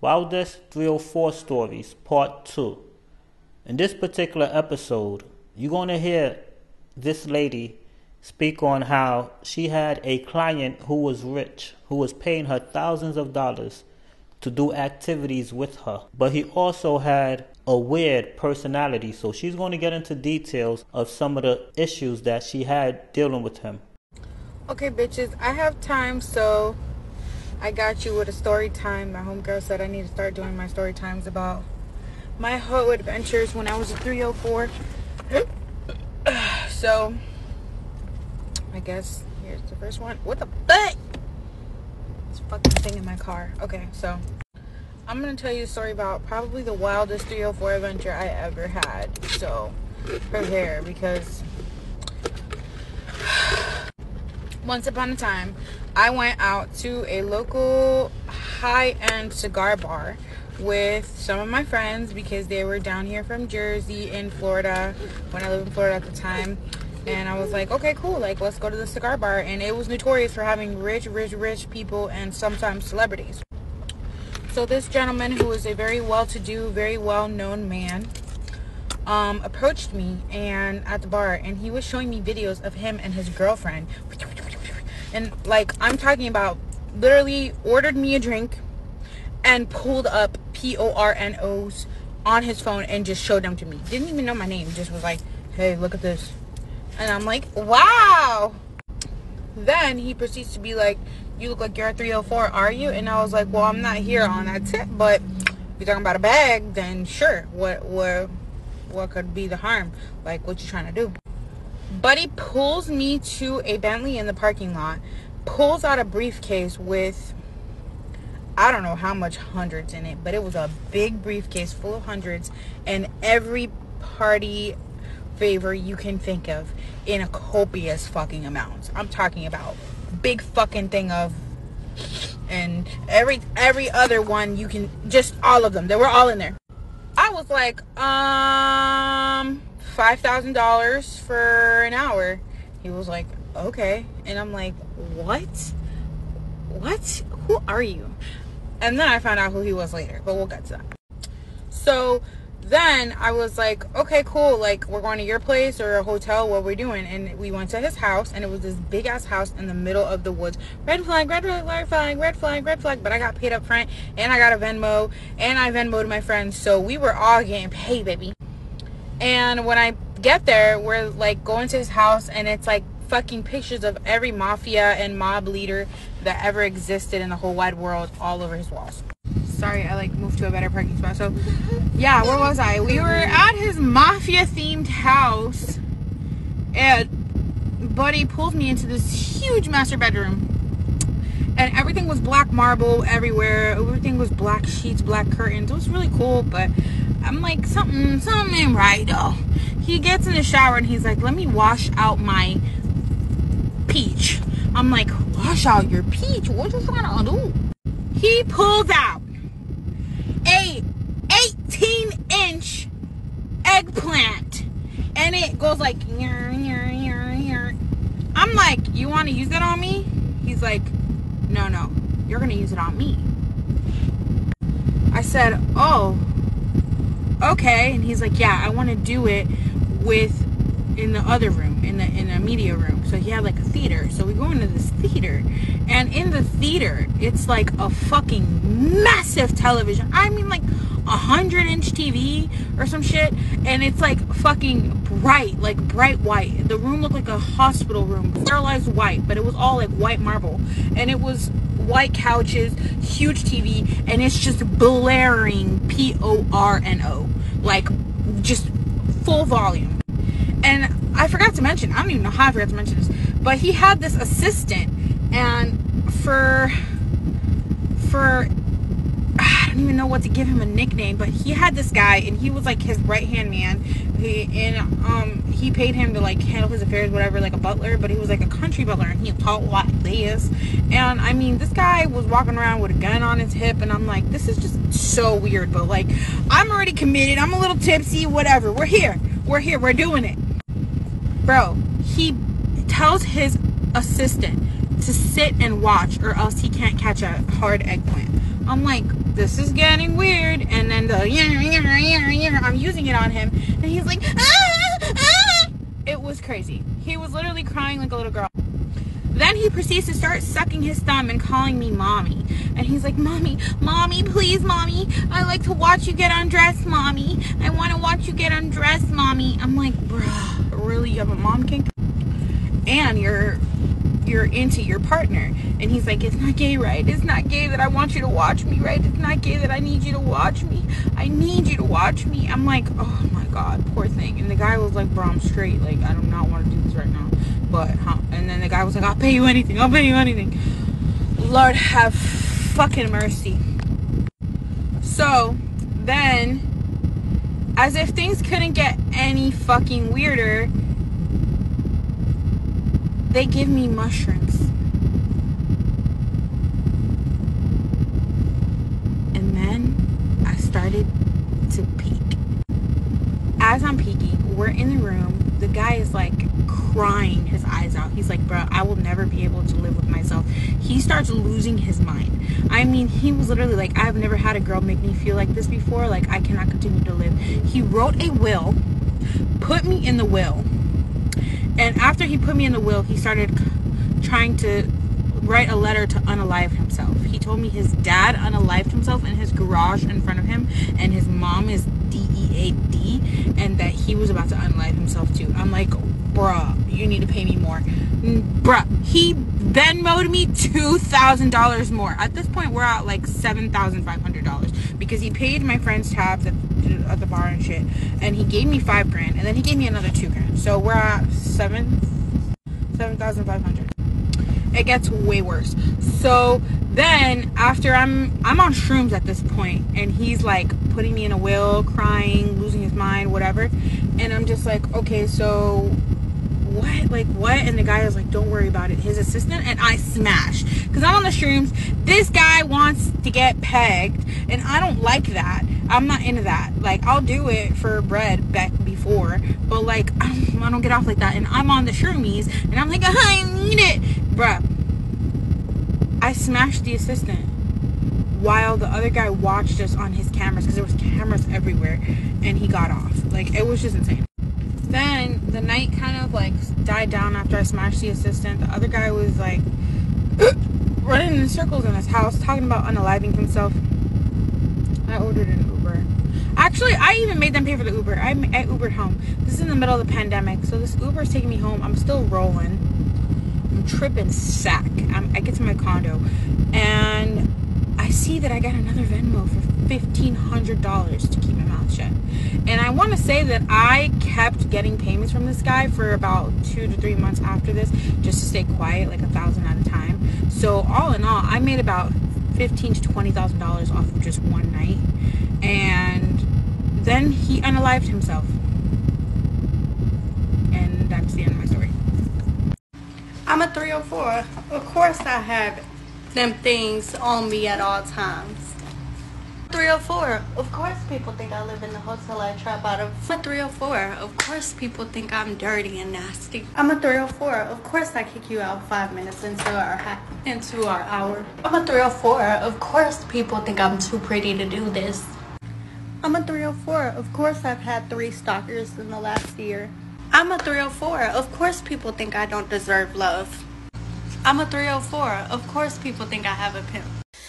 Wildest 304 Stories, Part 2. In this particular episode, you're going to hear this lady speak on how she had a client who was rich, who was paying her thousands of dollars to do activities with her. But he also had a weird personality, so she's going to get into details of some of the issues that she had dealing with him. Okay, bitches, I have time, so I got you with a story time. My homegirl said I need to start doing my story times about my whole adventures when I was a 304. So, I guess here's the first one. What the fuck? This fucking thing in my car. Okay, so I'm going to tell you a story about probably the wildest 304 adventure I ever had. So, prepare, because once upon a time, I went out to a local high-end cigar bar with some of my friends because they were down here from Jersey in Florida when I lived in Florida at the time. And I was like, okay, cool, like, let's go to the cigar bar. And it was notorious for having rich people and sometimes celebrities. So this gentleman, who is a very well-to-do, very well-known man, approached me and at the bar, and he was showing me videos of him and his girlfriend. And, like, I'm talking about literally ordered me a drink and pulled up pornos on his phone and just showed them to me. Didn't even know my name. Just was like, hey, look at this. And I'm like, wow. Then he proceeds to be like, you look like you're a 304, are you? And I was like, well, I'm not here on that tip, but if you're talking about a bag, then sure. What could be the harm? Like, what you trying to do? Buddy pulls me to a Bentley in the parking lot, pulls out a briefcase with, I don't know how much hundreds in it, but it was a big briefcase full of hundreds and every party favor you can think of in a copious fucking amount. I'm talking about big fucking thing of, and every other one you can, just all of them. They were all in there. I was like, $5,000 for an hour. He was like, okay. And I'm like, what? Who are you? And then I found out who he was later, but we'll get to that. So then I was like, okay, cool. Like, we're going to your place or a hotel. What we're doing? And we went to his house, and it was this big ass house in the middle of the woods. Red flag, red flag, red flag, red flag, red flag. But I got paid up front, and I got a Venmo, and I Venmo'd my friends. So we were all getting paid, baby. And when I get there, we're like going to his house, and it's like fucking pictures of every mafia and mob leader that ever existed in the whole wide world all over his walls. Sorry, I like moved to a better parking spot. So yeah, where was I? We were at his mafia themed house, and Buddy pulled me into this huge master bedroom, and everything was black marble everywhere. Everything was black sheets, black curtains. It was really cool, but I'm like, something ain't right though. He gets in the shower and he's like, let me wash out my peach. I'm like, wash out your peach? What you trying to do? He pulls out a 18-inch eggplant, and it goes like, I'm like, you want to use that on me? He's like, no, you're gonna use it on me. I said, oh, okay. And he's like, yeah, I want to do it in the other room, in the media room. So he had like a theater. So we go into this theater, and in the theater, it's like a fucking massive television. I mean, like 100-inch TV or some shit, and it's like fucking bright, like bright white. The room looked like a hospital room, sterilized white, but it was all like white marble, and it was white couches, huge TV, and it's just blaring porno, like just full volume. And I forgot to mention, I don't even know how I forgot to mention this, but he had this assistant, and for I don't even know what to give him a nickname, but he had this guy, and he was like his right-hand man. He paid him to like handle his affairs, whatever, like a butler, but he was like a country butler, and he talked like this. And I mean, this guy was walking around with a gun on his hip, and I'm like, this is just so weird, but like, I'm already committed, I'm a little tipsy, whatever, we're here, we're doing it. Bro, he tells his assistant to sit and watch, or else he can't catch a hard eggplant. I'm like, this is getting weird. And then I'm using it on him, and he's like, It was crazy. He was literally crying like a little girl. Then he proceeds to start sucking his thumb and calling me mommy. And he's like, mommy, please, mommy. I like to watch you get undressed, mommy. I want to watch you get undressed, mommy. I'm like, bruh, really? You have a mom kink? And you're into your partner. And he's like, it's not gay, right? It's not gay that I want you to watch me, right? It's not gay that I need you to watch me. I need you to watch me. I'm like, oh my God, poor thing. And the guy was like, bro, I'm straight. Like, I do not want to do this right now. But, and then the guy was like, I'll pay you anything. I'll pay you anything. Lord have fucking mercy. So, then, as if things couldn't get any fucking weirder, they give me mushrooms. And then I started to peek. As I'm peeking, we're in the room. The guy is like crying his eyes out. He's like, bro, I will never be able to live with myself. He starts losing his mind. I mean, he was literally like, I've never had a girl make me feel like this before. Like, I cannot continue to live. He wrote a will, put me in the will. And after he put me in the will, he started trying to write a letter to unalive himself. He told me his dad unalived himself in his garage in front of him, and his mom is DEAD, and that he was about to unalive himself too. I'm like, bruh, you need to pay me more. Bruh, he Venmo'd me $2,000 more. At this point, we're at like $7,500 because he paid my friend's tabs at the bar and shit, and he gave me $5,000, and then he gave me another $2,000. So we're at $7,500. It gets way worse. So then after I'm on shrooms at this point, and he's like putting me in a will, crying, losing his mind, whatever, and I'm just like, okay, so what? Like, what? And the guy is like, don't worry about it. His assistant, and I smash because I'm on the shrooms. This guy wants to get pegged, and I don't like that. I'm not into that. Like, I'll do it for bread back before, but like, I don't get off like that. And I'm on the shroomies, and I'm like, I need it, bruh. I smashed the assistant while the other guy watched us on his cameras, because there was cameras everywhere, and he got off. Like, it was just insane. Then the night kind of like died down after I smashed the assistant. The other guy was like running in circles in his house talking about unaliving himself. I ordered an Uber. Actually, I even made them pay for the Uber. I Ubered home. This is in the middle of the pandemic, so this Uber is taking me home. I'm still rolling. I'm tripping sack. I get to my condo, and I see that I got another Venmo for $1,500 to keep my mouth shut. And I want to say that I kept getting payments from this guy for about 2 to 3 months after this, just to stay quiet, like $1,000 at a time. So all in all, I made about $15,000 to $20,000 off of just one night. And then he unalived himself. And that's the end of my story. I'm a 304. Of course I have them things on me at all times. 304. Of course people think I live in the hotel I trap out of. I'm a 304. Of course people think I'm dirty and nasty. I'm a 304. Of course I kick you out 5 minutes into our hour. I'm a 304. Of course people think I'm too pretty to do this. I'm a 304. Of course I've had 3 stalkers in the last year. I'm a 304. Of course people think I don't deserve love. I'm a 304. Of course people think I have a pimp.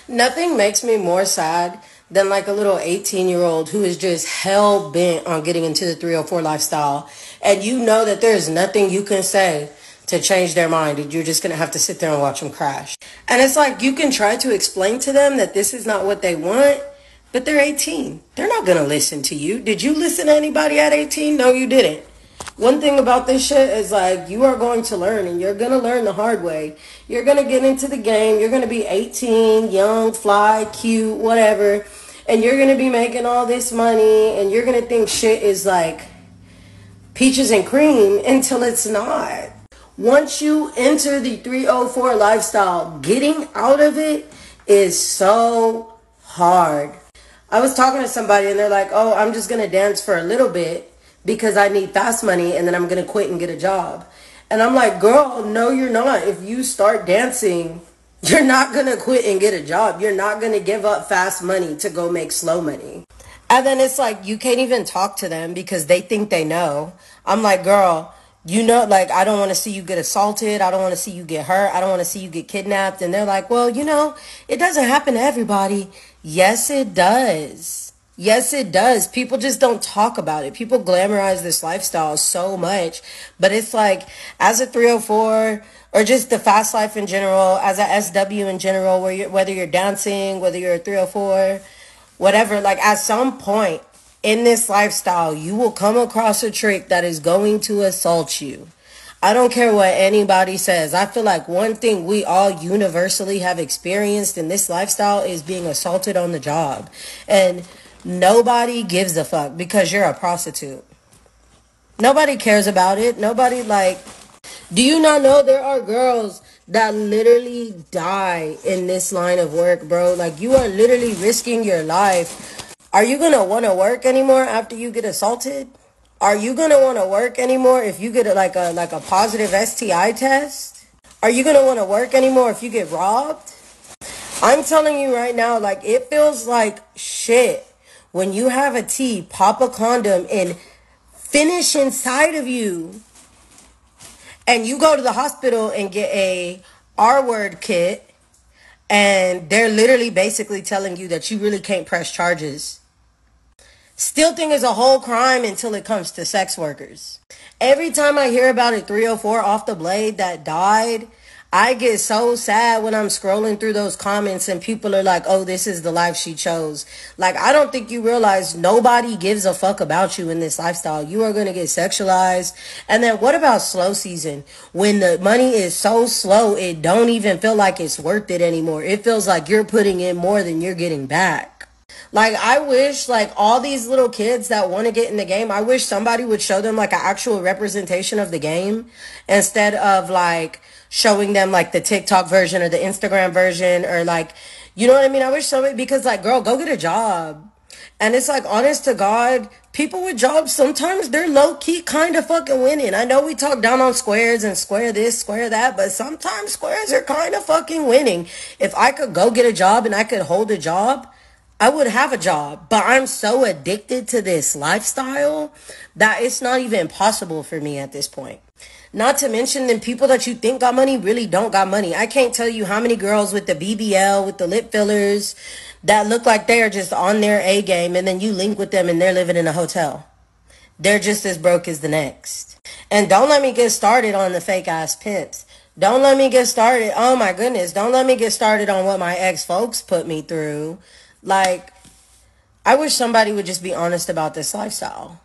Nothing makes me more sad than like a little 18-year-old who is just hell-bent on getting into the 304 lifestyle. And you know that there's nothing you can say to change their mind. And you're just going to have to sit there and watch them crash. And it's like you can try to explain to them that this is not what they want, but they're 18. They're not going to listen to you. Did you listen to anybody at 18? No, you didn't. One thing about this shit is like you are going to learn, and you're going to learn the hard way. You're going to get into the game. You're going to be 18, young, fly, cute, whatever. And you're going to be making all this money, and you're going to think shit is like peaches and cream until it's not. Once you enter the 304 lifestyle, getting out of it is so hard. I was talking to somebody, and they're like, oh, I'm just going to dance for a little bit because I need fast money, and then I'm going to quit and get a job. And I'm like, girl, no, you're not. If you start dancing You're not going to quit and get a job. You're not going to give up fast money to go make slow money. And then it's like, you can't even talk to them because they think they know. I'm like, girl, you know, like, I don't want to see you get assaulted. I don't want to see you get hurt. I don't want to see you get kidnapped. And they're like, well, you know, it doesn't happen to everybody. Yes, it does. Yes, it does. People just don't talk about it. People glamorize this lifestyle so much. But it's like, as a 304 or just the fast life in general, as a SW in general, whether you're dancing, whether you're a 304, whatever, like at some point in this lifestyle, you will come across a trick that is going to assault you. I don't care what anybody says. I feel like one thing we all universally have experienced in this lifestyle is being assaulted on the job. And nobody gives a fuck because you're a prostitute. Nobody cares about it. Nobody, like, do you not know there are girls that literally die in this line of work, bro? Like, you are literally risking your life. Are you going to want to work anymore after you get assaulted? Are you going to want to work anymore if you get a positive STI test? Are you going to want to work anymore if you get robbed? I'm telling you right now, like, it feels like shit when you have a T pop a condom and finish inside of you, and you go to the hospital and get a R-word kit, and they're literally basically telling you that you really can't press charges. Still think it's a whole crime until it comes to sex workers. Every time I hear about a 304 off the blade that died, I get so sad when I'm scrolling through those comments and people are like, oh, this is the life she chose. Like, I don't think you realize nobody gives a fuck about you in this lifestyle. You are going to get sexualized. And then what about slow season? When the money is so slow, it don't even feel like it's worth it anymore. It feels like you're putting in more than you're getting back. Like, I wish, like, all these little kids that want to get in the game, I wish somebody would show them, like, an actual representation of the game instead of, like, showing them, like, the TikTok version or the Instagram version or, like, you know what I mean? I wish somebody, because, like, girl, go get a job. And it's, like, honest to God, people with jobs, sometimes they're low-key kind of fucking winning. I know we talk down on squares and square this, square that, but sometimes squares are kind of fucking winning. If I could go get a job and I could hold a job, I would have a job, but I'm so addicted to this lifestyle that it's not even possible for me at this point. Not to mention the people that you think got money really don't got money. I can't tell you how many girls with the BBL, with the lip fillers, that look like they are just on their A game, and then you link with them and they're living in a hotel. They're just as broke as the next. And don't let me get started on the fake ass pimps. Don't let me get started. Oh my goodness. Don't let me get started on what my ex-folks put me through. Like, I wish somebody would just be honest about this lifestyle.